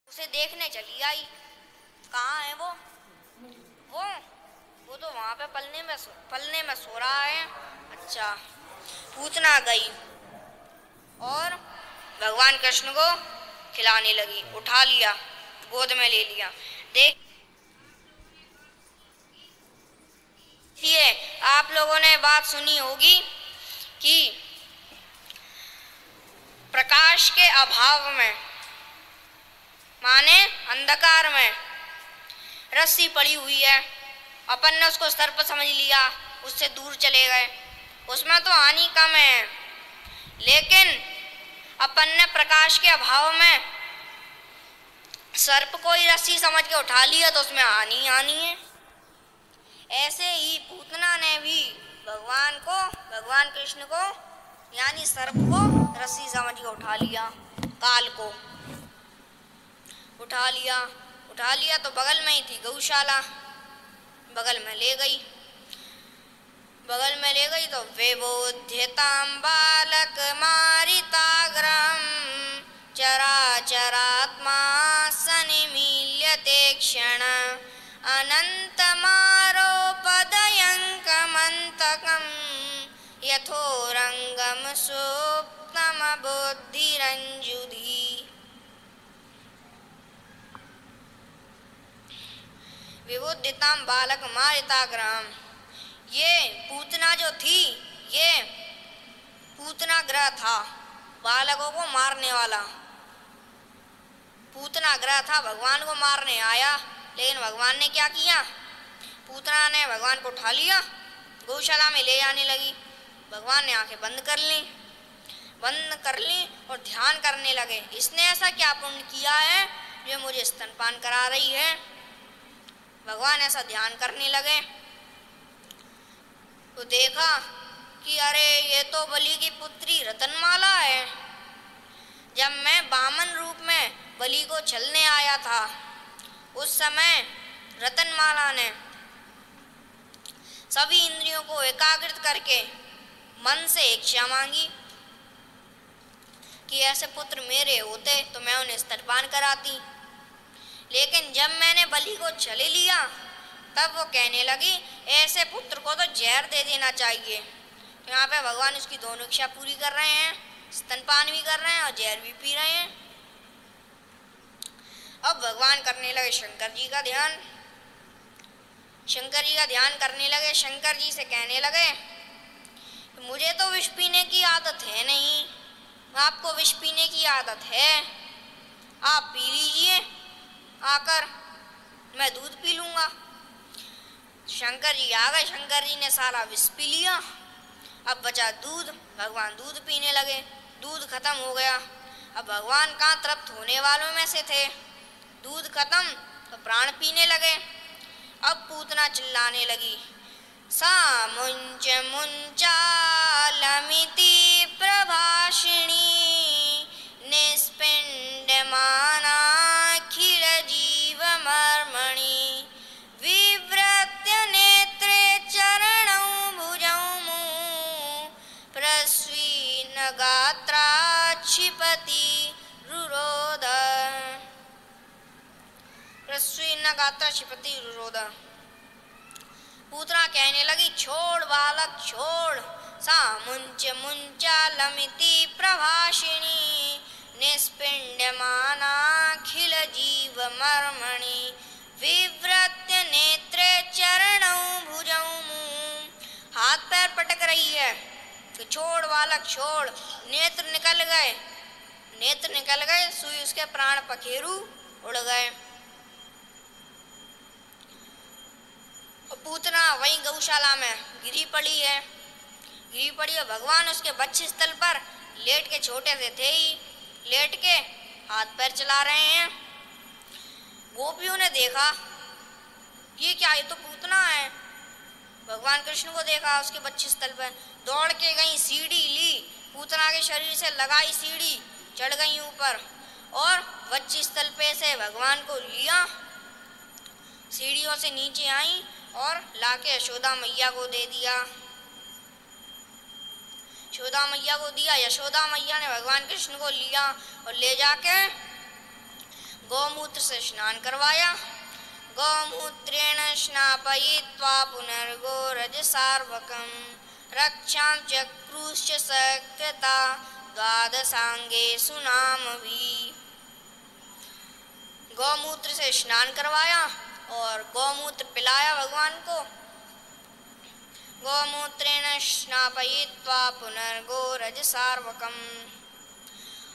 उसे देखने चली आई। कहाँ है वो वो तो वहाँ पे पलने में सो रहा है। अच्छा, पूतना गई और भगवान कृष्ण को खिलाने लगी। उठा लिया, गोद में ले लिया। देखिए, आप लोगों ने बात सुनी होगी कि प्रकाश के अभाव में, माने अंधकार में, रस्सी पड़ी हुई है। अपन ने उसको सर्प समझ लिया, उससे दूर चले गए। उसमें तो हानि कम है, लेकिन अपन ने प्रकाश के अभाव में सर्प को ही रस्सी समझ के उठा लिया, तो उसमें हानि है। ऐसे ही पूतना ने भी भगवान कृष्ण को यानी सर्प को रस्सी समझ के उठा लिया। काल को उठा लिया तो बगल में ही थी गौशाला। बगल में ले गई तो विबोध्यतां बालक मारिताग्रहं चराचरात्मा सनिमील्यते क्षण अनन्तमारोपदयङ्कमन्तकं यथोरङ्गं सुप्तमबुद्धिरञ्जुधि। विबोध्यतां बालक मारिताग्रहं, ये पूतना जो थी, ये पूतना ग्रह था, बालकों को मारने वाला पूतना ग्रह था। भगवान को मारने आया, लेकिन भगवान ने क्या किया? पूतना ने भगवान को उठा लिया, गौशाला में ले जाने लगी। भगवान ने आंखें बंद कर ली और ध्यान करने लगे। इसने ऐसा क्या पुण्य किया है जो मुझे स्तनपान करा रही है? भगवान ऐसा ध्यान करने लगे तो देखा कि अरे, ये तो बलि की पुत्री रतनमाला है। जब मैं वामन रूप में बलि को छलने आया था, उस समय रतनमाला ने सभी इंद्रियों को एकाग्रित करके मन से इच्छा मांगी कि ऐसे पुत्र मेरे होते तो मैं उन्हें स्तनपान कराती। लेकिन जब मैंने बलि को छले लिया, तब वो कहने लगी ऐसे पुत्र को तो जहर दे देना चाहिए। तो यहाँ पे भगवान उसकी दोनों इच्छा पूरी कर रहे हैं, स्तनपान भी कर रहे हैं और जहर भी पी रहे हैं। अब भगवान करने लगे शंकर जी का ध्यान करने लगे। शंकर जी से कहने लगे, मुझे तो विष पीने की आदत है नहीं, आपको विष पीने की आदत है, आप पी लीजिए आकर, मैं दूध पी लूंगा। शंकर जी आ गए, शंकर जी ने सारा विष पी लिया। अब बचा दूध, भगवान दूध पीने लगे। दूध खत्म हो गया। अब भगवान कहाँ तृप्त होने वालों में से थे। दूध खत्म तो प्राण पीने लगे। अब पूतना चिल्लाने लगी, सा मुंच मुंचालमिति प्रभाषिणी निस्पिण्डमानाखिल जीवमर्मणि विव्रत्य नेत्रे चरणौ भुजौ प्रस्वीनगात्रा क्षिपति रुरोध। पूतना कहने लगी, छोड़ बालक छोड़। सा मुंच मुंचालमिति प्रभाषिणी निस्पिण्डमानाखिल जीवमर्मणि विव्रत्य नेत्रे चरणौ भुजौ। हाथ पैर पटक रही है तो छोड़ बालक छोड़। नेत्र निकल गए, सुई उसके प्राण पखेरु उड़ गए। पूतना वहीं गौशाला में गिरी पड़ी है। भगवान उसके बच्चे स्थल पर लेट के, छोटे से थे ही, लेट के हाथ पैर चला रहे हैं। गोपियों ने देखा ये क्या, ये तो पूतना है। भगवान कृष्ण को देखा उसके बच्चे स्थल पर, दौड़ के गई, सीढ़ी ली, पूतना के शरीर से लगाई सीढ़ी, चढ़ गई ऊपर और बच्चे स्थल पे से भगवान को लिया, सीढ़ियों से नीचे आई और लाके यशोदा मैया को दे दिया। यशोदा मैया ने भगवान कृष्ण को लिया और ले जाके गौमूत्र से स्नान करवाया। गौमूत्रेण स्नापयित्वा पुनर्गोरजसार्वकं रक्षां चक्रुश्च सकृता द्वादशांगेषु नामभिः। गौमूत्र से स्नान करवाया और गौमूत्र पिलाया भगवान को। गौमूत्रेण स्नापयित्वा पुनर्गोरजसार्वकं,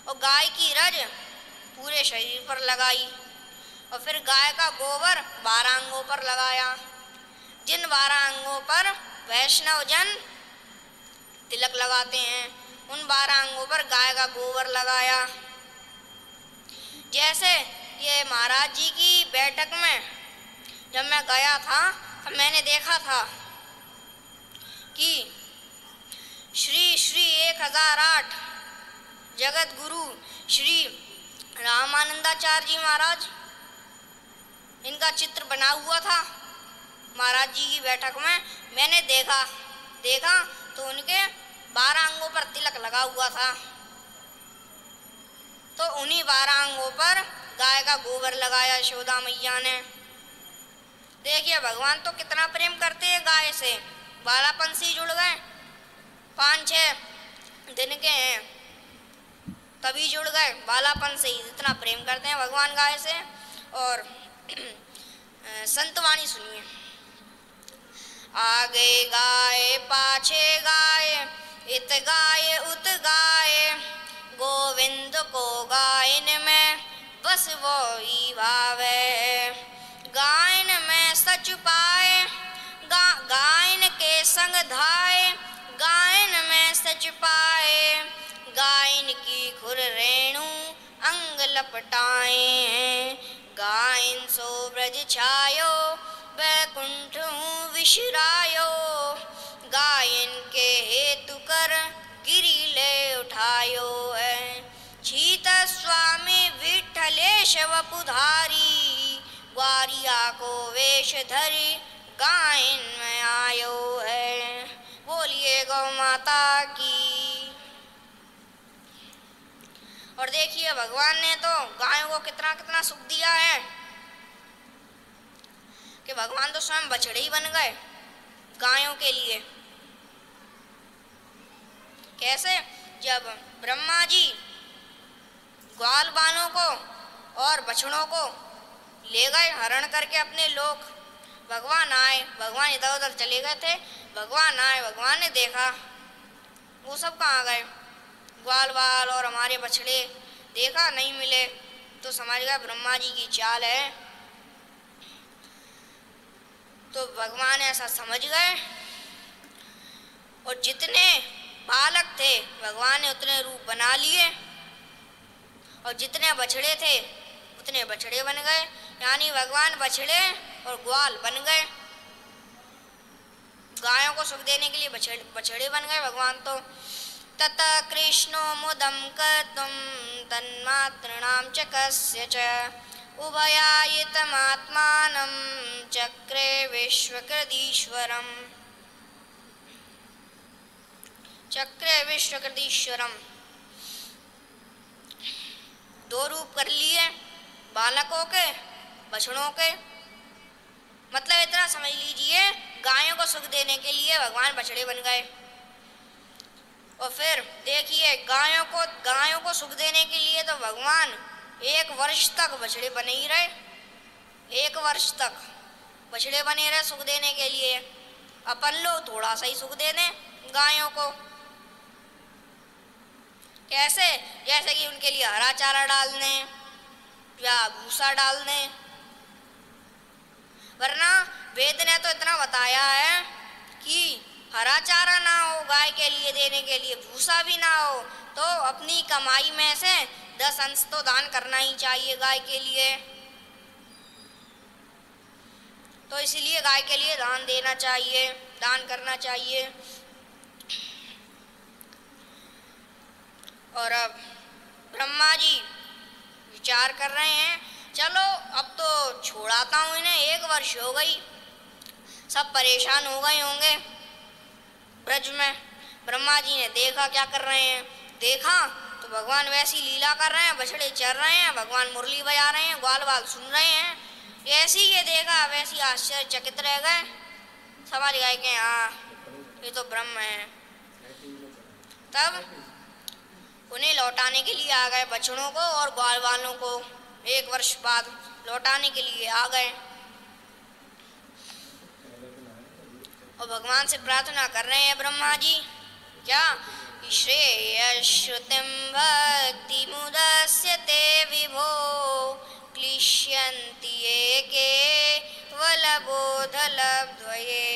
और गाय की रज पूरे शरीर पर लगाई और फिर गाय का गोबर 12 अंगों पर लगाया। जिन 12 अंगों पर वैष्णव जन तिलक लगाते हैं उन 12 अंगों पर गाय का गोबर लगाया। जैसे ये महाराज जी की बैठक में जब मैं गया था तब मैंने देखा था कि श्री श्री 1008 जगत गुरु श्री रामानंदाचार्य जी महाराज, इनका चित्र बना हुआ था महाराज जी की बैठक में। मैंने देखा तो उनके 12 अंगों पर तिलक लगा हुआ था। तो उन्हीं 12 अंगों पर गाय का गोबर लगाया यशोदा मैया ने। देखिए भगवान तो कितना प्रेम करते हैं गाय से। बालापन से जुड़ गए, 5-6 दिन के हैं तभी जुड़ गए, बालापन से ही इतना प्रेम करते हैं भगवान गाय से। और संतवाणी सुनिए। आगे गाय पाछे गाय, इत गाय उत गाय, गोविंद को गायन में बस वो ही भावे। गायन में सच पाए, गायन के संग धाए, गायन में सच पाए, गायन की खुर रेणु अंग लपटाए। गायन सो ब्रज छायो, वैकुंठ विश्रायो, गायन के हेतु कर गिरि ले उठायो है। छीत स्वामी विठलेश वपुधारी, ग्वारिया को वेश धरी गायन में आयो है। बोलिए गौ माता की। और देखिए भगवान ने तो गायों को कितना कितना सुख दिया है कि भगवान तो स्वयं बछड़े ही बन गए गायों के लिए। कैसे? जब ब्रह्मा जी ग्वाल बालों को और बछड़ों को ले गए हरण करके अपने लोक, भगवान आए, भगवान इधर उधर चले गए थे, भगवान आए, भगवान ने देखा वो सब कहाँ गए, ग्वाल बाल और हमारे बछड़े देखा नहीं मिले, तो समझ गए ब्रह्मा जी की चाल है। तो भगवान ऐसा समझ गए और जितने बालक थे भगवान ने उतने रूप बना लिए और जितने बछड़े थे उतने बछड़े बन गए, यानी भगवान बछड़े और ग्वाल बन गए। गायों को सुख देने के लिए बछड़े बन गए भगवान। तो तत कृष्णो मुदम कर्तुम तन्मातॄणां च कस्य च उभयायितमात्मानं चक्रे विश्वकृदीश्वरम्। चक्रे विश्वकृदीश्वरम, 2 रूप कर लिए बालकों के बछड़ों के। मतलब इतना समझ लीजिए गायों को सुख देने के लिए भगवान बछड़े बन गए। और फिर देखिए गायों को सुख देने के लिए तो भगवान 1 वर्ष तक बछड़े बने ही रहे, 1 वर्ष तक बछड़े बने रहे सुख देने के लिए। अपन लोग थोड़ा सा ही सुख दे दें गायों को। कैसे? जैसे कि उनके लिए हरा चारा डाल दें या भूसा डाल दें। वरना वेद ने तो इतना बताया है कि हरा चारा ना हो गाय के लिए देने के लिए, भूसा भी ना हो, तो अपनी कमाई में से 10 अंश तो दान करना ही चाहिए गाय के लिए। तो इसीलिए गाय के लिए दान देना चाहिए, दान करना चाहिए। और अब ब्रह्मा जी विचार कर रहे हैं, चलो अब तो छोड़ाता हूँ इन्हें, 1 वर्ष हो गई, सब परेशान हो गए होंगे ब्रज में। ब्रह्मा जी ने देखा क्या कर रहे हैं, देखा तो भगवान वैसी लीला कर रहे हैं, बछड़े चर रहे हैं, भगवान मुरली बजा रहे हैं, ग्वाल बाल सुन रहे हैं। जैसी ये देखा वैसी आश्चर्यचकित रह गए, समझ गए कि हाँ ये तो ब्रह्म है। तब उन्हें लौटाने के लिए आ गए, बछड़ों को और ग्वाल बालों को 1 वर्ष बाद लौटाने के लिए आ गए और भगवान से प्रार्थना कर रहे हैं ब्रह्मा जी, क्या श्रेयश्रुतिं भक्ति मुदस्यते विभो क्लिश्यन्ति ये केवलबोधलब्ध्वये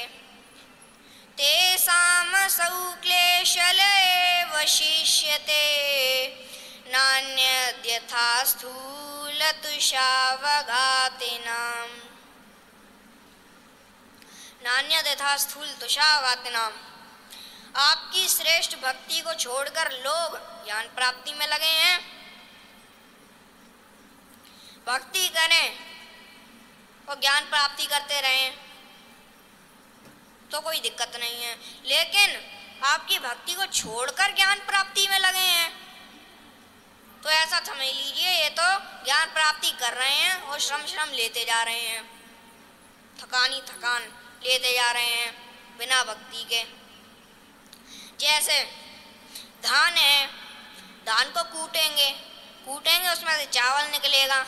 तेषामसौ क्लेशलये वशिष्यते नान्यद्यथा स्थूलतुषावघातिनाम् नान्यद्यथा स्थूलतुषावघातिनाम्। आपकी श्रेष्ठ भक्ति को छोड़कर लोग ज्ञान प्राप्ति में लगे हैं। भक्ति करें और ज्ञान प्राप्ति करते रहें तो कोई दिक्कत नहीं है, लेकिन आपकी भक्ति को छोड़कर ज्ञान प्राप्ति में लगे हैं तो ऐसा समझ लीजिए ये तो ज्ञान प्राप्ति कर रहे हैं और श्रम लेते जा रहे हैं, थकान ही थकान लेते जा रहे हैं बिना भक्ति के। जैसे धान है, धान को कूटेंगे उसमें से चावल निकलेगा।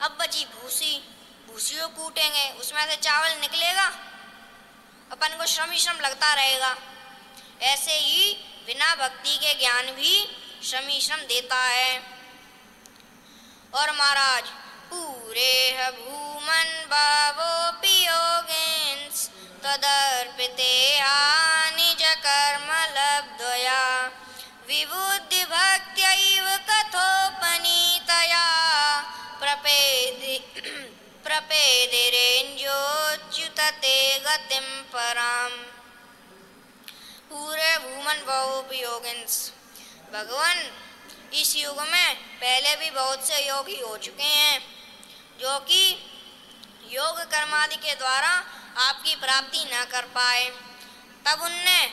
अब बची भूसी को कूटेंगे उसमें से चावल निकलेगा, अपन को श्रम लगता रहेगा। ऐसे ही बिना भक्ति के ज्ञान भी श्रम देता है। और महाराज पूरे भूमन भावोपि योगिन्स तदर्पिते निज कर्म लब्ध्वया विबुद्धि भक्त्यैव कथोपनीतया प्रपेदिरेन्योच्युतते गतिं पराम। पूरे भूमन भावोपि योगिन्स, भगवान इस युग में पहले भी बहुत से योगी हो चुके हैं जो कि योग कर्मादि के द्वारा आपकी प्राप्ति न कर पाए। तब उनने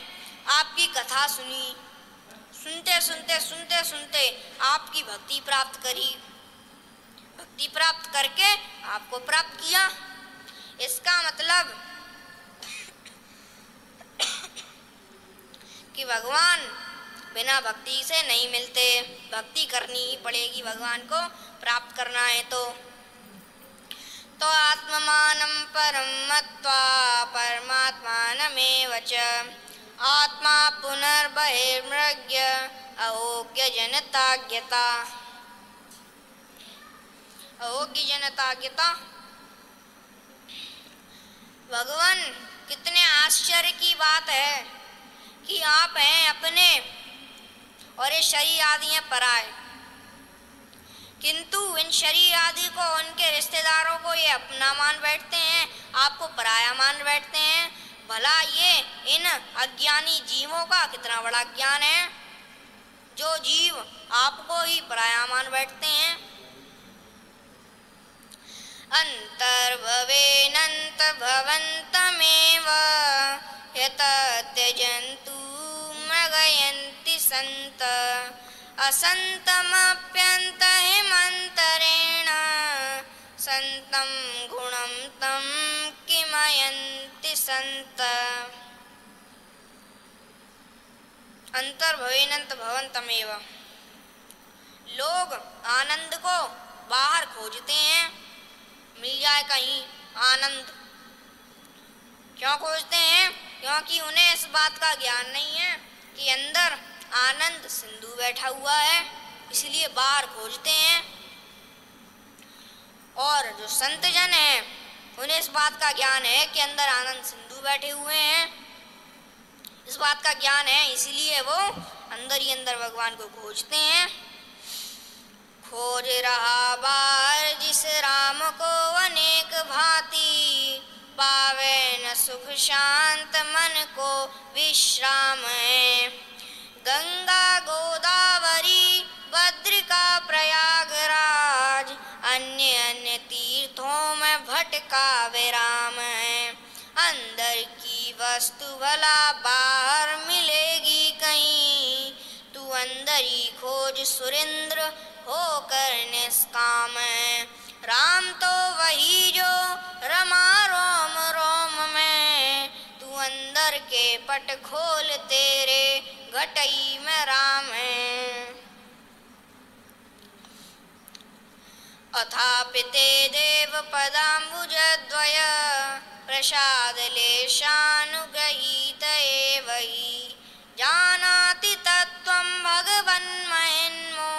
आपकी कथा सुनी, सुनते आपकी भक्ति प्राप्त करी, भक्ति प्राप्त करके आपको प्राप्त किया। इसका मतलब कि भगवान बिना भक्ति से नहीं मिलते, भक्ति करनी ही पड़ेगी भगवान को प्राप्त करना है। तो आत्ममानं परं मत्वा परमात्मानमेव च आत्मा पुनर्बहिर्मृग्य अहोग्य जनताज्ञता। भगवान कितने आश्चर्य की बात है कि आप हैं अपने और ये शरीर आदि हैं पराए, किंतु इन शरीर आदि को उनके रिश्तेदारों को ये अपना मान बैठते हैं, आपको पराया मान बैठते हैं। भला ये इन अज्ञानी जीवों का कितना बड़ा ज्ञान है जो जीव आपको ही पराया मान बैठते हैं। अंतर्भवेनंत भवन्तमेव यतत्यजन्तु मृगयन्ति सन्त असन्तमप्यन्तहिमन्तरेण सन्तं गुणं तं किमयन्ति सन्त। अंतर्भवेनंत भवन्तमेव, लोग आनंद को बाहर खोजते हैं, मिल जाए कहीं आनंद। क्यों खोजते हैं? क्योंकि उन्हें इस बात का ज्ञान नहीं है कि अंदर आनंद सिंधु बैठा हुआ है, इसलिए बाहर खोजते हैं। और जो संत जन हैं उन्हें इस बात का ज्ञान है कि अंदर आनंद सिंधु बैठे हुए हैं, इस बात का ज्ञान है, इसलिए वो अंदर ही अंदर भगवान को खोजते हैं। खोज रहा बार जिस राम को अनेक भांति पावे न सुख शांत मन को विश्राम है। गंगा गोदावरी बद्रिका प्रयागराज अन्य अन्य तीर्थों में भटका विराम है। अंदर की वस्तु भला बाहर मिलेगी कहीं, तू अंदरी खोज सुरेंद्र होकर निष्काम। राम तो वही जो रमा रोम रोम में, तू अंदर के पट खोल तेरे घटई में राम है। अथापिते देव पदाम्बुजद्वय, प्रसाद लेशानुगृहीत एवहि। जानाति तत्त्वं भगवन्महिन्मो,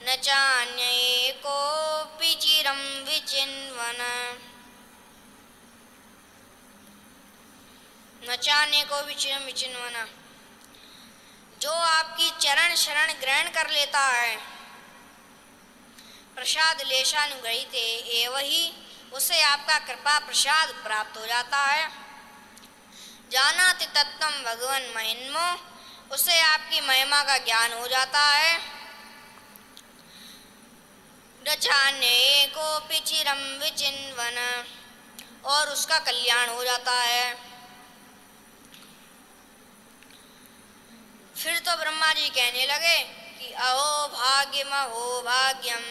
न चान्य कोऽपि चिरं विचिन्वन। न चान्य कोऽपि चिरं विचिन्वन। जो आपकी चरण शरण ग्रहण कर लेता है, प्रसाद लेशानुग्रहीत एवहि, उसे आपका कृपा प्रसाद प्राप्त हो जाता है। जानाति तत्त्वं भगवन् महिन्मो, उसे आपकी महिमा का ज्ञान हो जाता है। न चान्य कोऽपि चिरं विचिन्वन, और उसका कल्याण हो जाता है। फिर तो ब्रह्मा जी कहने लगे कि अहो भाग्यम अहो भाग्यम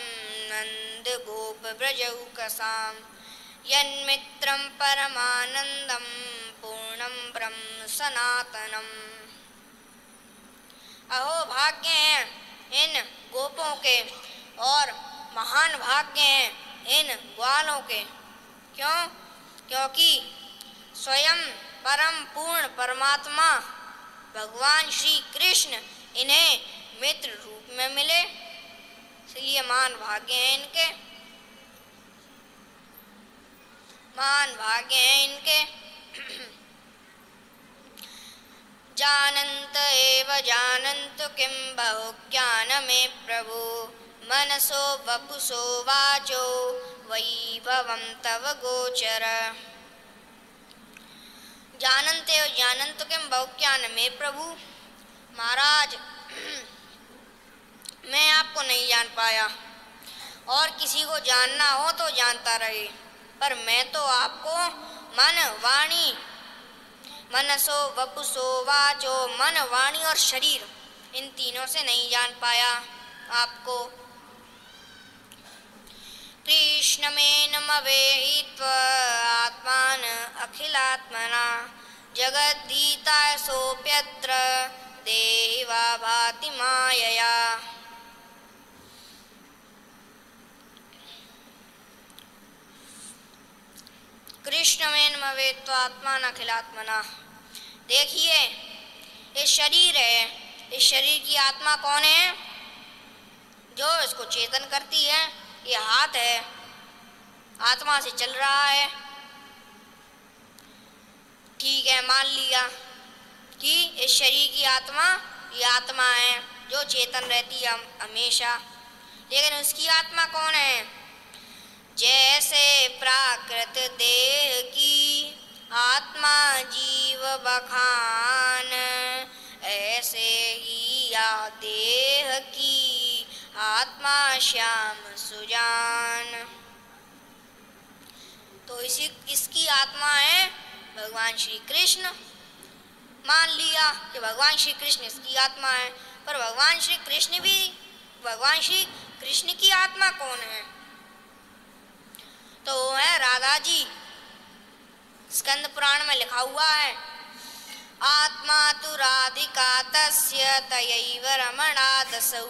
नंद गोप ब्रजौकसाम, यन्मित्रं परमानंदम पूर्णं ब्रह्म सनातनम। अहो भाग्य हैं इन गोपों के, और महान भाग्य हैं इन ग्वालों के। क्यों? क्योंकि स्वयं परम पूर्ण परमात्मा भगवान श्री कृष्ण इन्हें मित्र रूप में मिले, इसलिए महान भाग्य है इनके, महान भाग्य है इनके। जानन्त एव जानन्तु किं बहुज्ञानमे प्रभु, मनसो वपुषो वाचो वैभवं तव गोचर। जानन्ते एव जानन्तु किं बहुज्ञानमे प्रभु। महाराज, मैं आपको नहीं जान पाया, और किसी को जानना हो तो जानता रहे, पर मैं तो आपको मन वाणी, मनसो वपुषो वाचो, मन वाणी और शरीर, इन तीनों से नहीं जान पाया आपको। कृष्णमेनमवेहित्व आत्मान अखिलात्मना, जगद्धीताय सोऽप्यत्र देवा भाति मायया। कृष्णमेनमवेहित्व आत्मान अखिलात्मना। देखिए, ये शरीर है, इस शरीर की आत्मा कौन है? जो इसको चेतन करती है। ये हाथ है, आत्मा से चल रहा है। ठीक है, मान लिया कि इस शरीर की आत्मा ये आत्मा है जो चेतन रहती है हमेशा, लेकिन उसकी आत्मा कौन है? जैसे प्राकृत देह की आत्मा जीव बखान, ऐसे ही या देह की आत्मा श्याम सुजान। तो इसकी आत्मा है भगवान श्री कृष्ण। मान लिया कि भगवान श्री कृष्ण इसकी आत्मा है, पर भगवान श्री कृष्ण की आत्मा कौन है? तो वो है राधा जी। स्कंद पुराण में लिखा हुआ है, आत्मा तु राधिका तस्य तयैव रमणा दसौ,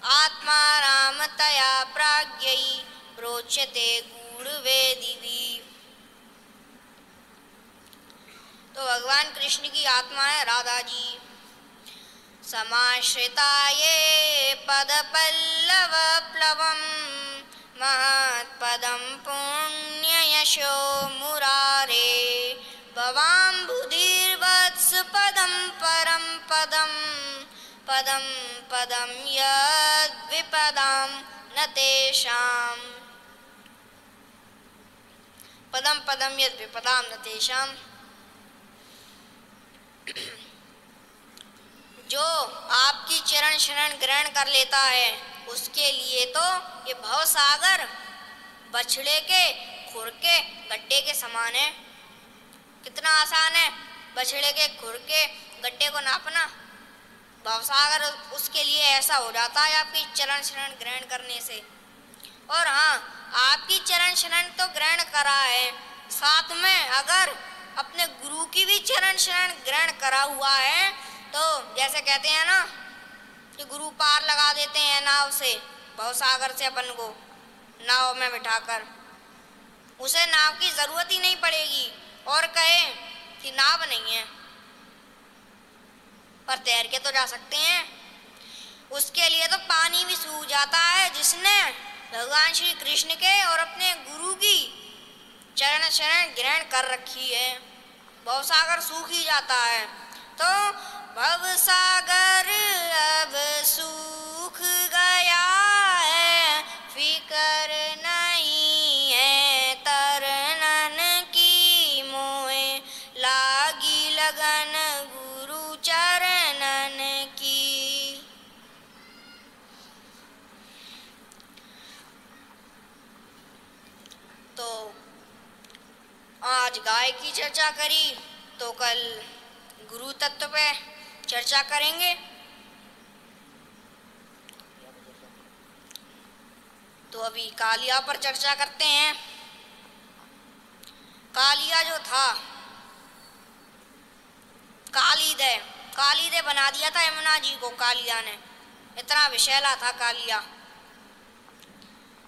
आत्मा राम तया प्राज्ञै प्रोच्यते गूढ़वेदिभिः। तो भगवान कृष्ण की आत्मा है राधा जी। समाश्रिता ये पद पल्लव प्लवम, महत्पदं पुण्य यशो मुरारे, भवाम्बुधिर्वत्स पदं परं पदं, पदं पदं यद्विपदां न तेषां, पदं पदं यद्विपदां न तेषां। जो आपकी चरण शरण ग्रहण कर लेता है, उसके लिए तो ये भवसागर बछड़े के खुर के गड्ढे के समान है। कितना आसान है बछड़े के खुर के गड्ढे को नापना। भवसागर उसके लिए ऐसा हो जाता है आपकी चरण शरण ग्रहण करने से। और हाँ, आपकी चरण शरण तो ग्रहण करा है, साथ में अगर अपने गुरु की भी चरण शरण ग्रहण करा हुआ है तो जैसे कहते हैं ना कि गुरु पार लगा देते हैं नाव से, भवसागर से अपन को नाव में बिठाकर, उसे नाव की जरूरत ही नहीं पड़ेगी और कहे कि नाव नहीं है पर तैर के तो जा सकते हैं। उसके लिए तो पानी भी सूख जाता है, जिसने भगवान श्री कृष्ण के और अपने गुरु की चरण शरण ग्रहण कर रखी है, भवसागर सूख ही जाता है। तो भवसागर अब सूख गया है, फिकर नहीं है तरनन की, मोहे लागी लगन गुरु चरणन की। तो आज गाय की चर्चा करी तो कल गुरु तत्व पे चर्चा करेंगे। तो अभी कालिया पर चर्चा करते हैं। कालिया जो था, कालीदय बना दिया था यमुना जी को कालिया ने, इतना विषैला था कालिया।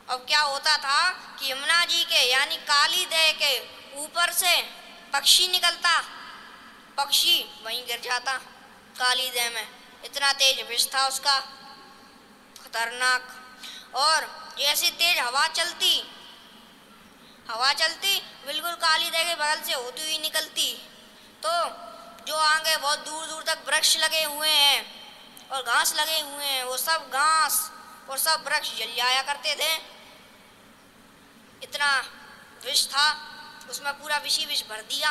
अब क्या होता था कि यमुना जी के यानी कालीदय के ऊपर से पक्षी निकलता, पक्षी वहीं गिर जाता कालीदय में, इतना तेज विष था उसका, खतरनाक। और जैसी तेज हवा चलती बिल्कुल कालीदय के बगल से होती हुई निकलती, तो जो आगे बहुत दूर दूर तक वृक्ष लगे हुए हैं और घास लगे हुए हैं, वो सब घास और सब वृक्ष जल जाया करते थे, इतना विष था उसमें, पूरा विषी विष भर दिया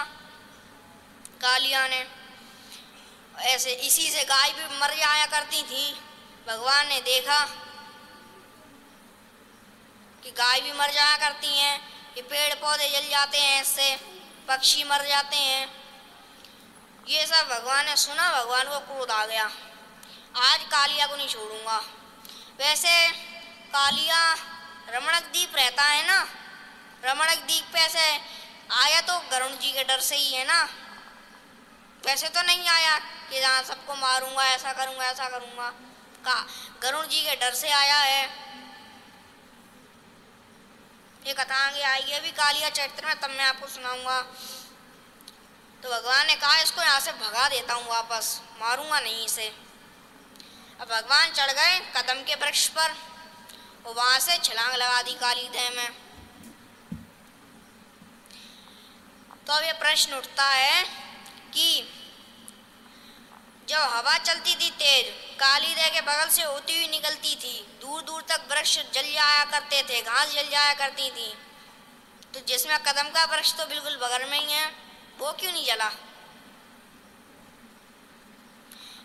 कालिया ने। ऐसे इसी से गाय भी मर जाया करती थी। भगवान ने देखा कि गाय भी मर जाया करती हैं, कि पेड़ पौधे जल जाते हैं, इससे पक्षी मर जाते हैं। ये सब भगवान ने सुना, भगवान को क्रोध आ गया, आज कालिया को नहीं छोड़ूंगा। वैसे कालिया रमणक द्वीप रहता है ना, रमणक द्वीप पे ऐसे आया तो गरुड़ जी के डर से ही है ना, वैसे तो नहीं आया कि जहाँ सबको मारूंगा, ऐसा करूंगा, गरुड़ जी के डर से आया है। ये कथा आगे आएगी अभी कालिया चरित्र में, तब मैं आपको सुनाऊंगा। तो भगवान ने कहा इसको यहाँ से भगा देता हूँ वापस, मारूंगा नहीं इसे। अब भगवान चढ़ गए कदम के वृक्ष पर और वहां से छलांग लगा दी कालीदय में। तो अब ये प्रश्न उठता है कि जब हवा चलती थी तेज, कालीदय के बगल से होती हुई निकलती थी, दूर दूर तक वृक्ष जल जाया करते थे, घास जल जाया करती थी, तो जिसमें कदम का वृक्ष तो बिल्कुल बगल में ही है, वो क्यों नहीं जला?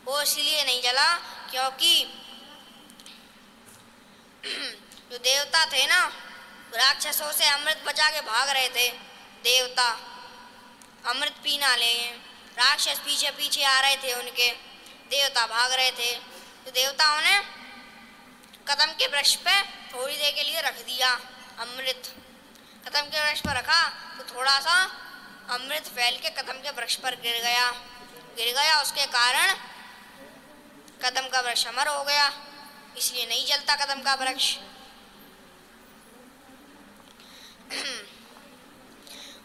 वो इसलिए नहीं जला क्योंकि जो देवता थे ना, राक्षसों से अमृत बचा के भाग रहे थे देवता, अमृत पीना ले, राक्षस पीछे पीछे आ रहे थे उनके, देवता भाग रहे थे, तो देवताओं ने कदम के वृक्ष पे थोड़ी देर के लिए रख दिया अमृत। कदम के वृक्ष पर रखा तो थोड़ा सा अमृत फैल के कदम के वृक्ष पर गिर गया, उसके कारण कदम का वृक्ष अमर हो गया, इसलिए नहीं जलता कदम का वृक्ष।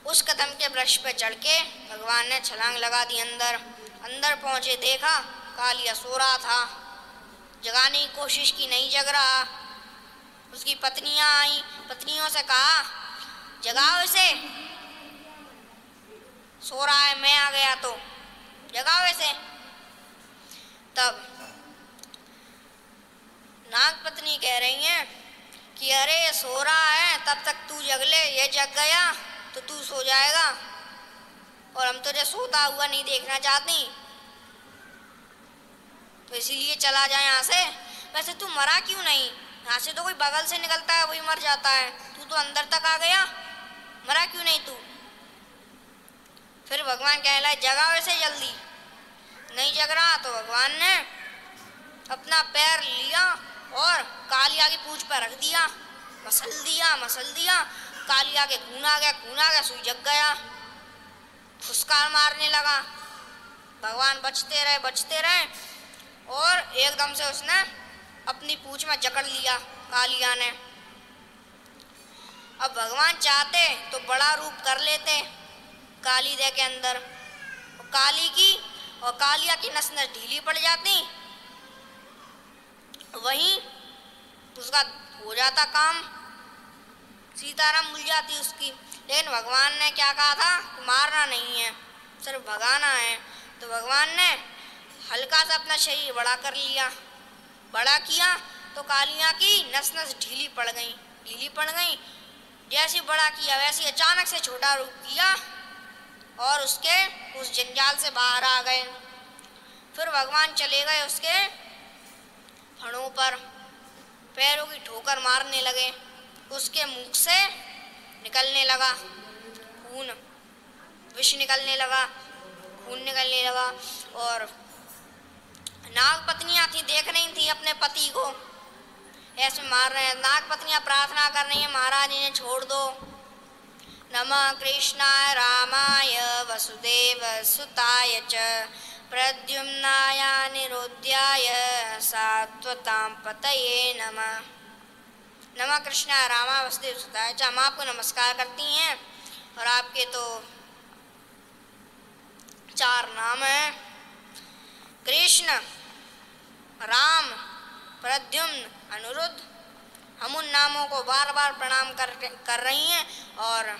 उस कदम के वृक्ष पे चढ़ के भगवान ने छलांग लगा दी अंदर पहुंचे, देखा कालिया सो रहा था, जगाने की कोशिश की, नहीं जग रहा। उसकी पत्नियां आई, पत्नियों से कहा जगाओ इसे, सो रहा है, मैं आ गया तो जगाओ इसे। तब नाग पत्नी कह रही हैं कि अरे ये सो रहा है, तब तक तू जग ले, ये जग गया तो तू सो जाएगा और हम तुझे सोता हुआ नहीं देखना चाहती, तो इसीलिए चला जाए यहाँ से। वैसे तू मरा क्यों नहीं? यहाँ से तो कोई बगल से निकलता है वही मर जाता है, तू तो अंदर तक आ गया, मरा क्यों नहीं तू? फिर भगवान कहलाए जगाओ इसे जल्दी, नहीं जग रहा तो भगवान ने अपना पैर लिया और कालिया की पूंछ पर रख दिया, मसल दिया। कालिया के खून आ गया, सुई जग गया, फुसकार मारने लगा। भगवान बचते रहे और एकदम से उसने अपनी पूंछ में जकड़ लिया कालिया ने। अब भगवान चाहते तो बड़ा रूप कर लेते काली देह के अंदर, कालिया की नस ढीली पड़ जाती, वहीं उसका हो जाता काम, सीताराम मिल जाती उसकी। लेकिन भगवान ने क्या कहा था, मारना नहीं है, सिर्फ भगाना है। तो भगवान ने हल्का सा अपना शरीर बड़ा कर लिया, बड़ा किया तो कालिया की नस ढीली पड़ गई। जैसे बड़ा किया वैसे अचानक से छोटा रूप किया और उस जंजाल से बाहर आ गए। फिर भगवान चले गए उसके फणों पर, पैरों की ठोकर मारने लगे। उसके मुख से निकलने लगा खून, विष निकलने लगा, खून निकलने लगा। और नाग पत्नियां थी, देख रही थी अपने पति को ऐसे मार रहे हैं। नाग पत्नियां प्रार्थना कर रही हैं, महाराज इन्हें छोड़ दो। नमः कृष्णाय रामाय वसुदेव सुताय च प्रद्युम्नाय निरोध्याय सात्वतां पतये नमः। नमः कृष्णाय रामाय वसुदेव सुताय च। हम आपको नमस्कार करती हैं और आपके तो 4 नाम हैं, कृष्ण, राम, प्रद्युम्न, अनिरुद्ध। हम उन नामों को बार बार प्रणाम कर रही हैं और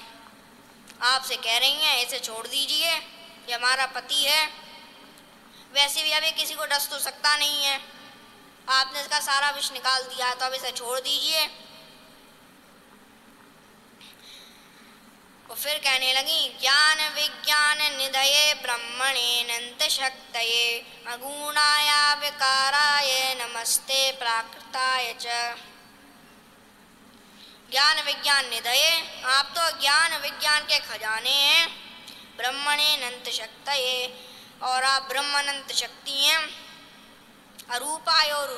आपसे कह रही हैं इसे छोड़ दीजिए, ये हमारा पति है। वैसे भी अभी किसी को डस तो सकता नहीं है, आपने इसका सारा विष निकाल दिया, तो अब इसे छोड़ दीजिए। और फिर कहने लगी, ज्ञान विज्ञान निधये ब्रह्मणेऽनंत शक्तये अगुणाय विकाराय नमस्ते प्राकृताय च। ज्ञान विज्ञान निधये, आप तो ज्ञान विज्ञान के खजाने हैं। ब्रह्मणेऽनंत शक्तये, और आप ब्रह्म अनंत शक्ति हैं। अरूपाय और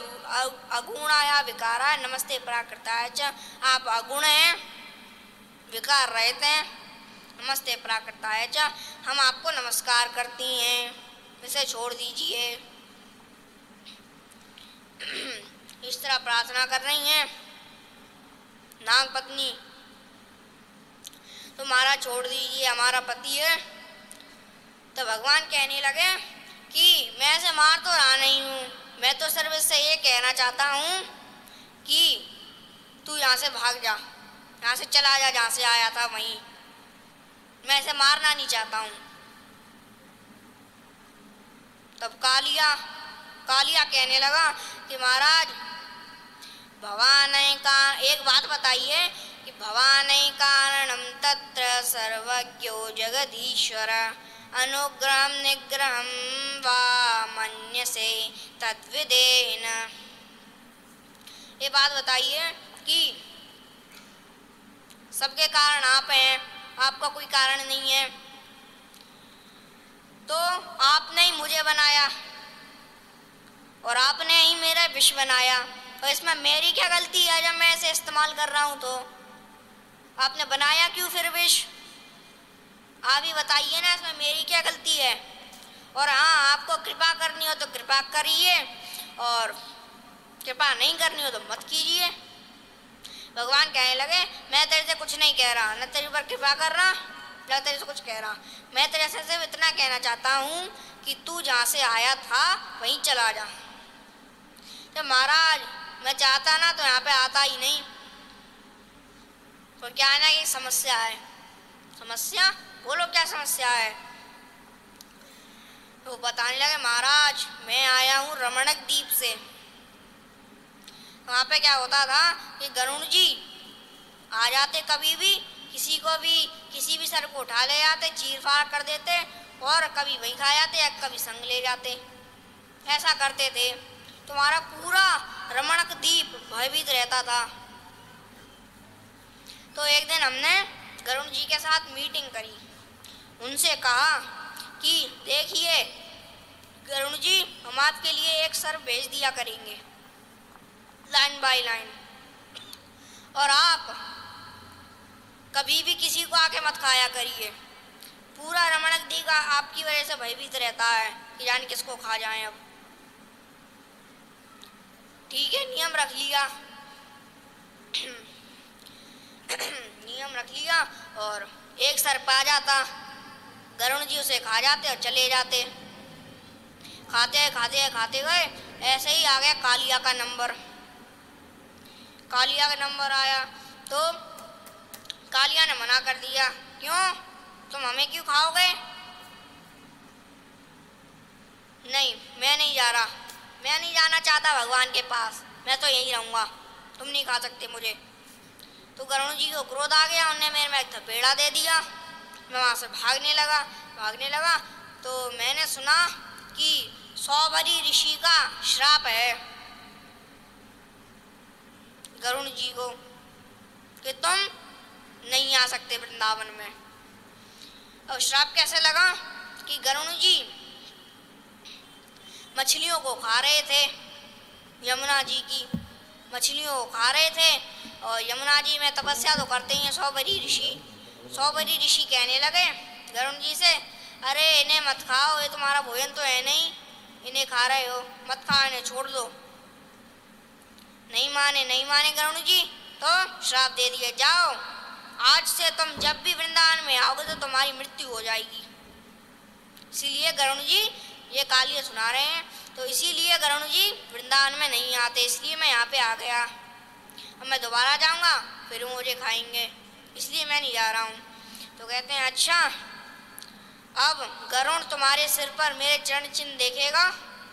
अगुणाय विकाराय नमस्ते प्राकृताय च, आप अगुण हैं, विकार रहते हैं। नमस्ते प्राकृताय च, हम आपको नमस्कार करती हैं, इसे छोड़ दीजिए। इस तरह प्रार्थना कर रही हैं नाग पत्नी। तो महाराज छोड़ दीजिए, हमारा पति है। तो भगवान कहने लगे कि मैं इसे मार तो रहा नहीं हूँ, मैं तो सिर्फ इससे ये कहना चाहता हूँ कि तू यहाँ से भाग जा, यहाँ से चला जा, जहाँ से आया था वहीं। मैं इसे मारना नहीं चाहता हूँ। तब कालिया कहने लगा कि महाराज भवान का एक बात बताइए कि भवान कारणम तत्र सर्वज्ञो जगदीश्वर अनुग्रहम निग्रहम वा मन्यसे तद्विदेन। ये बात बताइए कि सबके कारण आप हैं, आपका कोई कारण नहीं है, तो आपने ही मुझे बनाया और आपने ही मेरा विष बनाया, तो इसमें मेरी क्या गलती है जब मैं इसे इस्तेमाल कर रहा हूँ? तो आपने बनाया क्यों फिर विष? आप ही बताइए ना, इसमें मेरी क्या गलती है? और हाँ, आपको कृपा करनी हो तो कृपा करिए और कृपा नहीं करनी हो तो मत कीजिए। भगवान कहने लगे, मैं तेरे से कुछ नहीं कह रहा, न तेरे पर कृपा कर रहा, न तेरे से कुछ कह रहा। मैं तेरे से सिर्फ इतना कहना चाहता हूँ कि तू जहाँ से आया था वहीं चला जा। तो महाराज मैं चाहता ना तो यहाँ पे आता ही नहीं। तो क्या है ना, ये समस्या है। समस्या बोलो, क्या समस्या है? तो बताने लगे, महाराज मैं आया हूँ रमणक द्वीप से। वहाँ पे क्या होता था कि गरुण जी आ जाते, कभी भी किसी भी सर को उठा ले जाते, चीर फाड़ कर देते और कभी वहीं खा जाते या कभी संग ले जाते, ऐसा करते थे। तुम्हारा पूरा रमणक द्वीप भयभीत रहता था। तो एक दिन हमने गरुण जी के साथ मीटिंग करी, उनसे कहा कि देखिए गरुड़ जी, हम आपके लिए एक सर्प भेज दिया करेंगे लाइन बाय लाइन, और आप कभी भी किसी को आके मत खाया करिए। पूरा रमणक का आपकी वजह से भयभीत रहता है कि जाने किसको खा जाएं अब। ठीक है, नियम रख लिया नियम रख लिया। और एक सर्प आ जाता, गरुड़ जी उसे खा जाते और चले जाते। खाते गए, ऐसे ही आ गया कालिया का नंबर। कालिया का नंबर आया तो कालिया ने मना कर दिया, क्यों, तुम हमें क्यों खाओगे? नहीं, मैं नहीं जा रहा, मैं नहीं जाना चाहता भगवान के पास, मैं तो यहीं रहूँगा, तुम नहीं खा सकते मुझे। तो गरुड़ जी को क्रोध आ गया, उन्होंने मेरे में एक थपेड़ा दे दिया। मैं वहाँ से भागने लगा तो मैंने सुना कि सौभरी ऋषि का श्राप है गरुड़ जी को कि तुम नहीं आ सकते वृंदावन में। और श्राप कैसे लगा कि गरुड़ जी मछलियों को खा रहे थे, यमुना जी की मछलियों को खा रहे थे, और यमुना जी में तपस्या तो करते ही हैं सौभरी ऋषि कहने लगे गरुड़ जी से, अरे इन्हें मत खाओ, ये तुम्हारा भोजन तो है नहीं, इन्हें खा रहे हो, मत खाओ, इन्हें छोड़ दो। नहीं माने गरुड़ जी, तो श्राप दे दिया, जाओ आज से तुम जब भी वृंदावन में आओगे तो तुम्हारी मृत्यु हो जाएगी। इसीलिए गरुड़ जी ये कालिया सुना रहे हैं, तो इसीलिए गरुड़ जी वृंदावन में नहीं आते, इसलिए मैं यहाँ पे आ गया। अब मैं दोबारा जाऊँगा फिर मुझे खाएंगे, इसलिए मैं नहीं जा रहा हूँ। तो कहते हैं अच्छा, अब गरुड़ तुम्हारे सिर पर मेरे चरण चिन्ह देखेगा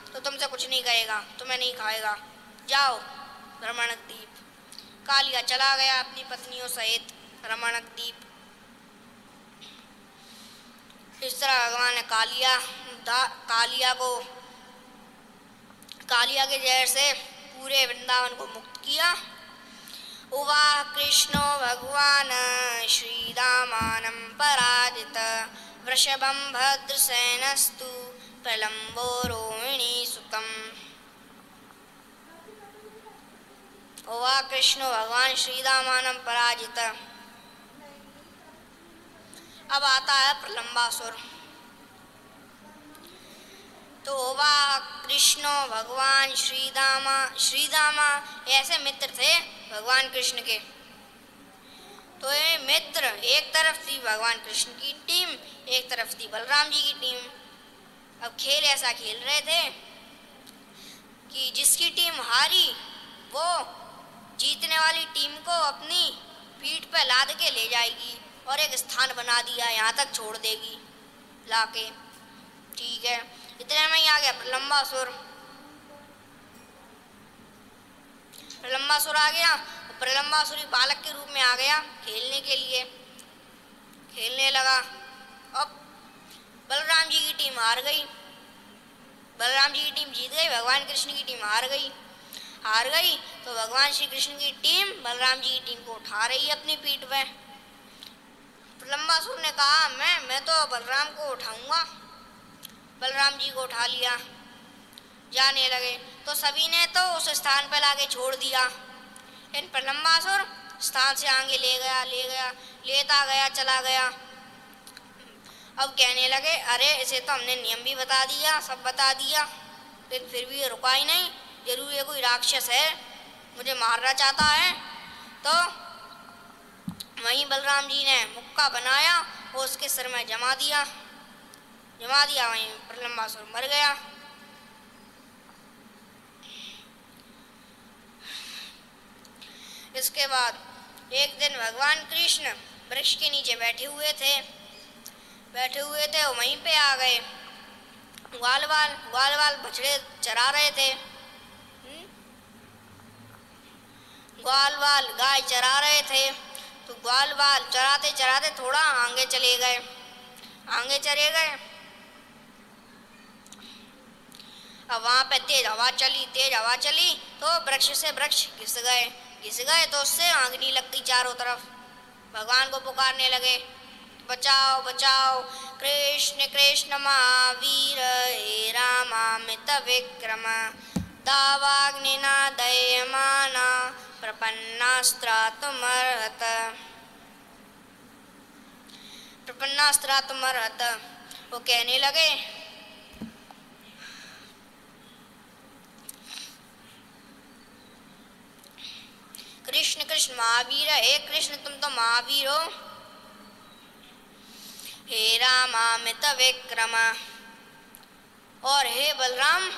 तो तुमसे कुछ नहीं कहेगा, तुम्हें नहीं खाएगा, जाओ रमणक द्वीप। कालिया चला गया अपनी पत्नियों सहित रमणक द्वीप। इस तरह भगवान ने कालिया के जहर से पूरे वृंदावन को मुक्त किया। उवाह कृष्णो भगवान श्रीरामानं पराजित वृषभं भद्रसेनस्तु प्रलम्बो रोहिणी सुतम्। उवाह कृष्णो भगवान श्रीरामानं पराजित। अब आता है प्रलंबासुर। तो उवाह कृष्णो भगवान श्रीदामा ऐसे मित्र थे भगवान कृष्ण के। तो ये मित्र, एक तरफ थी भगवान कृष्ण की टीम, एक तरफ थी बलराम जी की टीम। अब खेल ऐसा खेल रहे थे कि जिसकी टीम हारी वो जीतने वाली टीम को अपनी पीठ पे लाद के ले जाएगी और एक स्थान बना दिया, यहाँ तक छोड़ देगी लाके। ठीक है, इतने में ही आ गया प्रलंबासुर। प्रलंबासुर आ गया, प्रलंबासुर बालक के रूप में आ गया खेलने के लिए, खेलने लगा। अब बलराम जी की टीम हार गई, बलराम जी की टीम जीत गई, भगवान कृष्ण की टीम हार गई। तो भगवान श्री कृष्ण की टीम बलराम जी की टीम को उठा रही है अपनी पीठ पे। प्रलंबासुर ने कहा मैं तो बलराम को उठाऊंगा। बलराम जी को उठा लिया, जाने लगे तो सभी ने तो उस स्थान पर लाके छोड़ दिया। इन प्रलंबासुर स्थान से आगे ले गया, लेता गया, चला गया। अब कहने लगे अरे इसे तो हमने नियम भी बता दिया, सब बता दिया, लेकिन फिर भी ये रुका ही नहीं, जरूर ये कोई राक्षस है, मुझे मारना चाहता है। तो वहीं बलराम जी ने मुक्का बनाया और उसके सिर में जमा दिया, वहीं प्रलंबासुर मर गया। इसके बाद एक दिन भगवान कृष्ण वृक्ष के नीचे बैठे हुए थे और वहीं पे आ गए ग्वाल बछड़े चरा रहे थे। ग्वाल गाय चरा रहे थे। तो ग्वाल चराते थोड़ा आगे चले गए। अब वहाँ पे तेज हवा चली तो वृक्ष से वृक्ष घिस गए तो उससे आग नहीं लगती चारों तरफ। भगवान को पुकारने लगे बचाओ बचाओ। कृष्ण कृष्ण महावीर हे रामामित विक्रम। दावाग्निना दह्यमाना प्रपन्नास्त्रातुमर्हत। प्रपन्नास्त्रातुमर्हत। वो कहने लगे कृष्ण कृष्ण महावीर, हे कृष्ण तुम तो महावीर हो, हे रामामित विक्रम, और हे बलराम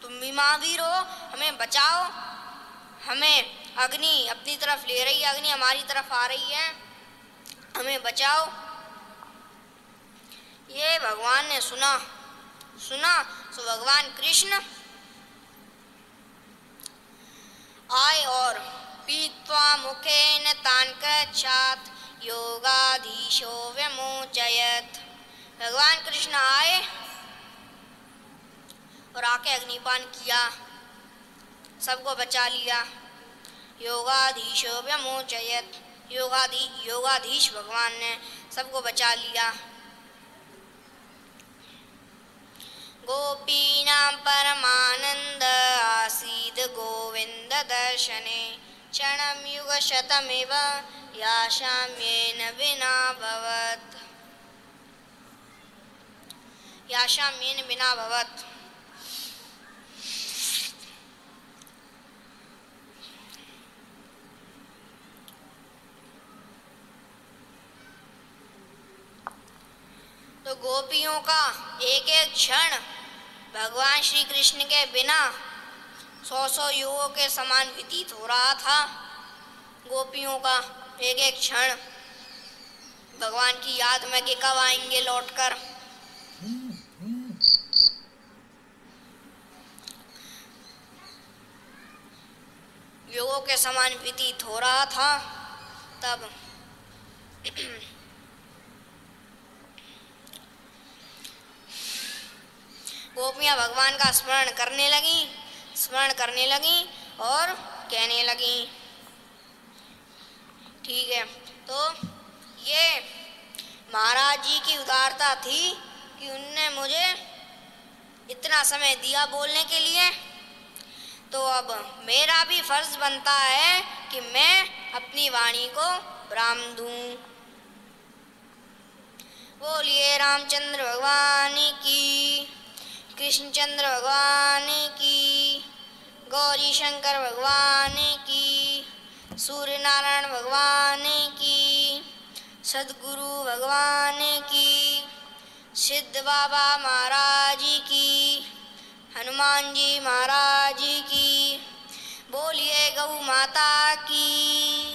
तुम भी महावीर हो, हमें बचाओ। हमें अग्नि अपनी तरफ ले रही है, अग्नि हमारी तरफ आ रही है, हमें बचाओ। ये भगवान ने सुना तो भगवान कृष्ण आए और पीत्वा मुखेन तान कृच्छात योगाधीशो व्यमोचयत। भगवान कृष्ण आए और आके अग्निपान किया, सबको बचा लिया। योगाधीशो व्यमोचयत, योगाधीश भगवान ने सबको बचा लिया। गोपीनां परमानंद आसीद गोविंद दर्शने। क्षणं युगशतमिव याशाम्येन विना भवत्। याशाम्येन विना भवत्। तो गोपियों का एक एक क्षण भगवान श्री कृष्ण के बिना 100 युगों के समान व्यतीत हो रहा था। गोपियों का एक एक क्षण भगवान की याद में कि कब आएंगे लौटकर। युगों के समान व्यतीत हो रहा था। तब गोपियां भगवान का स्मरण करने लगी और कहने लगी, ठीक है। तो ये महाराज जी की उदारता थी कि उनने मुझे इतना समय दिया बोलने के लिए, तो अब मेरा भी फर्ज बनता है कि मैं अपनी वाणी को विराम दूं। बोलिए रामचंद्र भगवान की, कृष्णचंद्र भगवान की, गौरी शंकर भगवान की, सूर्य नारायण भगवान की, सद्गुरु भगवान की, सिद्ध बाबा महाराज की, हनुमान जी महाराज की। बोलिए गौ माता की।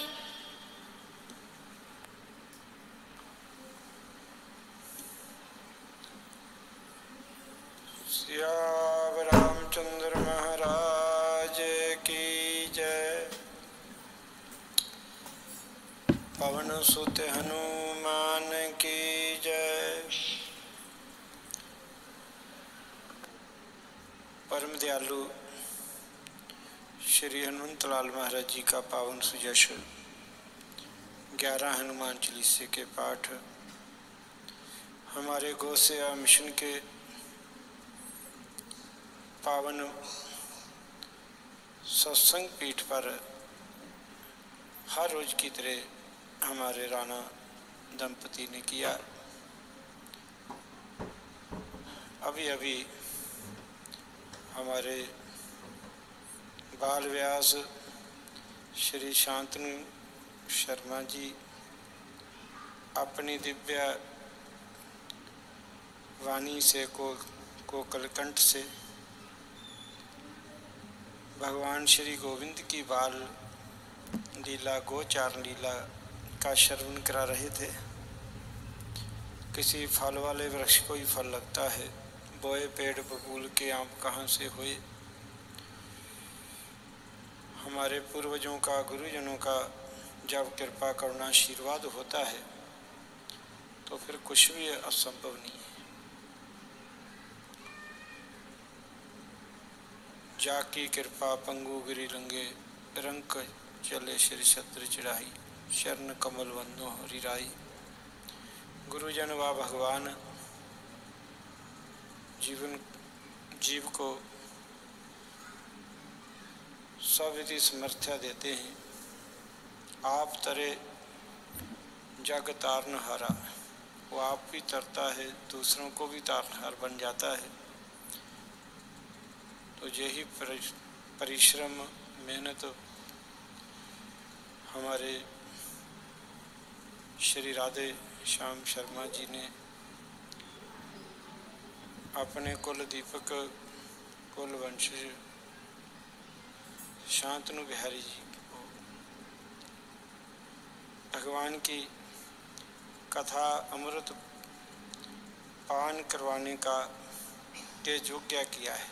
सियाव रामचंद्र महाराज की जय। पवन सुत हनुमान की जय। परम दयालु श्री हनुमंत लाल महाराज जी का पावन सुजश 11 हनुमान चालीसे के पाठ हमारे गौ सेवा मिशन के पावन सत्संग पीठ पर हर रोज की तरह हमारे राणा दंपति ने किया। अभी अभी हमारे बाल व्यास श्री शांतनु शर्मा जी अपनी दिव्य वाणी से कोकलकंठ से भगवान श्री गोविंद की बाल लीला गोचारण लीला का श्रवण करा रहे थे। किसी फल वाले वृक्ष को ही फल लगता है, बोए पेड़ बबूल के आम कहाँ से हुए। हमारे पूर्वजों का, गुरुजनों का जब कृपा करुणा आशीर्वाद होता है तो फिर कुछ भी असंभव नहीं है। जाकी कृपा पंगु गिरी रंगे, रंक चले श्री छत्र चढ़ाई, शरण कमल बंदो हरि राई। गुरुजन व भगवान जीव को सविधि समर्थ्या देते हैं। आप तरे जग तारनहारा, वो आप भी तरता है, दूसरों को भी तारनहार बन जाता है। तो यही परिश्रम मेहनत हमारे श्री राधे श्याम शर्मा जी ने अपने कुल दीपक कुल वंशज शांतनु बिहारी जी को भगवान की कथा अमृत पान करवाने का के योग्य किया है।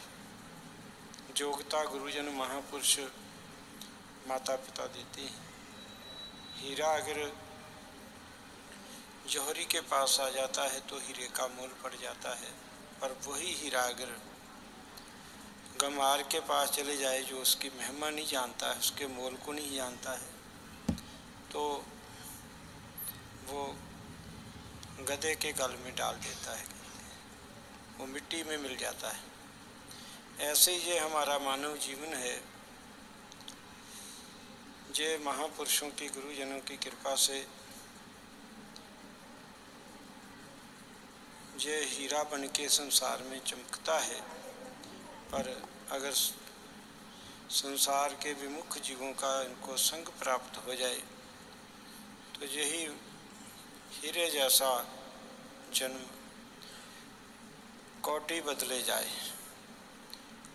योग्यता गुरुजन महापुरुष माता पिता देते हैं। हीरा अगर जौहरी के पास आ जाता है तो हीरे का मोल पड़ जाता है, पर वही हीरा अगर गमार के पास चले जाए जो उसकी महिमा नहीं जानता है, उसके मोल को नहीं जानता है, तो वो गधे के गल में डाल देता है, वो मिट्टी में मिल जाता है। ऐसे ही ये हमारा मानव जीवन है। ये महापुरुषों की गुरुजनों की कृपा से ये हीरा बन के संसार में चमकता है, पर अगर संसार के विमुख जीवों का इनको संग प्राप्त हो जाए तो यही हीरे जैसा जन्म कौड़ी बदले जाए,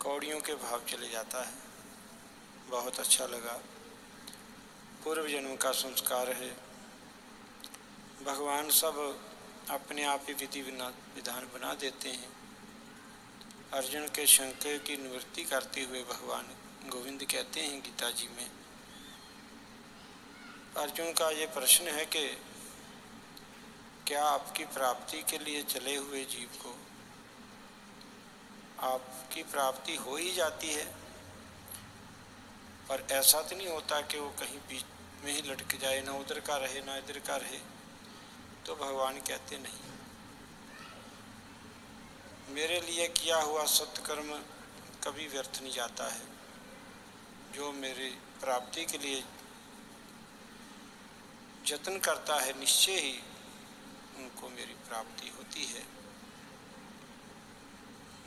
कौड़ियों के भाव चले जाता है। बहुत अच्छा लगा। पूर्व जन्म का संस्कार है। भगवान सब अपने आप ही विधि विधान बना देते हैं। अर्जुन के शंका की निवृत्ति करते हुए भगवान गोविंद कहते हैं गीता जी में, अर्जुन का ये प्रश्न है कि क्या आपकी प्राप्ति के लिए चले हुए जीव को आपकी प्राप्ति हो ही जाती है, पर ऐसा तो नहीं होता कि वो कहीं बीच में ही लटक जाए, ना उधर का रहे ना इधर का रहे। तो भगवान कहते नहीं, मेरे लिए किया हुआ सत्कर्म कभी व्यर्थ नहीं जाता है। जो मेरी प्राप्ति के लिए जतन करता है निश्चय ही उनको मेरी प्राप्ति होती है।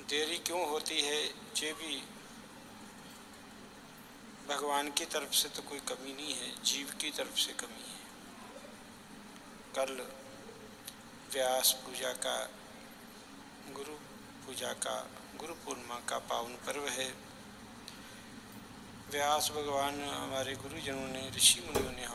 देरी क्यों होती है, ये भी भगवान की तरफ से तो कोई कमी नहीं है, जीव की तरफ से कमी है। कल व्यास पूजा का गुरु पूर्णिमा का पावन पर्व है। व्यास भगवान हमारे गुरुजनों ने ऋषि मुनियों ने